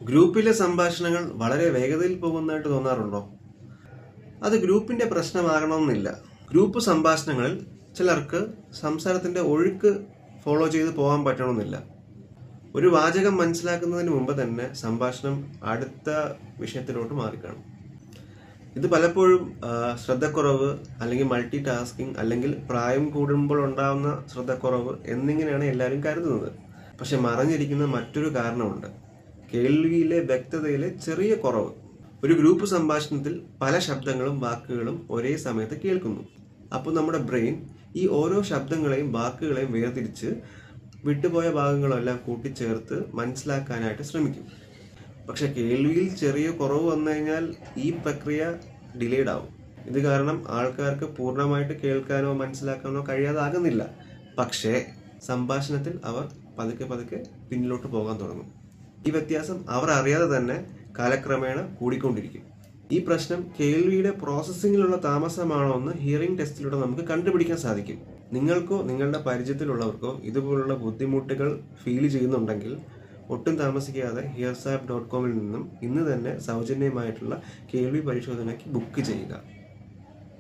ഗ്രൂപ്പിലെ സംഭാഷണങ്ങൾ വളരെ വേഗതയിൽ പോകുന്നതായിട്ട് തോന്നാറുണ്ടോ? അത് ഗ്രൂപ്പിന്റെ പ്രശ്നമാകണമെന്നില്ല. ഗ്രൂപ്പ് സംഭാഷണങ്ങളിൽ ചിലർക്ക് സംസാരത്തിന്റെ ഒഴുക്ക് ഫോളോ ചെയ്ത് പോകാൻ പറ്റണമെന്നില്ല. ഒരു വാചകം മനസ്സിലാക്കുന്നതിന് മുമ്പ് തന്നെ സംഭാഷണം അടുത്ത വിഷയത്തിലോട്ട് മാറിക്കാണും. ഇത് പലപ്പോഴും ശ്രദ്ധക്കുറവ്, അല്ലെങ്കിൽ മൾട്ടി ടാസ്കിങ്, അല്ലെങ്കിൽ പ്രായം കൂടുമ്പോൾ ഉണ്ടാകുന്ന ശ്രദ്ധക്കുറവ് എന്നിങ്ങനെയാണ് എല്ലാവരും കരുതുന്നത്. പക്ഷെ മറഞ്ഞിരിക്കുന്ന മറ്റൊരു കാരണമുണ്ട്: കേൾവിയിലെ വ്യക്തതയിലെ ചെറിയ കുറവ്. ഒരു ഗ്രൂപ്പ് സംഭാഷണത്തിൽ പല ശബ്ദങ്ങളും വാക്കുകളും ഒരേ സമയത്ത് കേൾക്കുന്നു. അപ്പോൾ നമ്മുടെ ബ്രെയിൻ ഈ ഓരോ ശബ്ദങ്ങളെയും വാക്കുകളെയും വേർതിരിച്ച് വിട്ടുപോയ ഭാഗങ്ങളെല്ലാം കൂട്ടിച്ചേർത്ത് മനസ്സിലാക്കാനായിട്ട് ശ്രമിക്കും. പക്ഷെ കേൾവിയിൽ ചെറിയ കുറവ് വന്നു കഴിഞ്ഞാൽ ഈ പ്രക്രിയ ഡിലേഡ് ആവും. ഇത് കാരണം ആൾക്കാർക്ക് പൂർണ്ണമായിട്ട് കേൾക്കാനോ മനസ്സിലാക്കാനോ കഴിയാതാകുന്നില്ല. പക്ഷേ സംഭാഷണത്തിൽ അവർ പതുക്കെ പിന്നിലോട്ട് പോകാൻ തുടങ്ങും. ഈ വ്യത്യാസം അവർ അറിയാതെ തന്നെ കാലക്രമേണ കൂടിക്കൊണ്ടിരിക്കും. ഈ പ്രശ്നം കേൾവിയുടെ പ്രോസസ്സിങ്ങിലുള്ള താമസമാണോ എന്ന് ഹിയറിംഗ് ടെസ്റ്റിലൂടെ നമുക്ക് കണ്ടുപിടിക്കാൻ സാധിക്കും. നിങ്ങൾക്കോ നിങ്ങളുടെ പരിചയത്തിലുള്ളവർക്കോ ഇതുപോലുള്ള ബുദ്ധിമുട്ടുകൾ ഫീൽ ചെയ്യുന്നുണ്ടെങ്കിൽ ഒട്ടും താമസിക്കാതെ hearsap.com നിന്നും ഇന്ന് തന്നെ സൗജന്യമായിട്ടുള്ള കേൾവി പരിശോധനയ്ക്ക് ബുക്ക് ചെയ്യുക.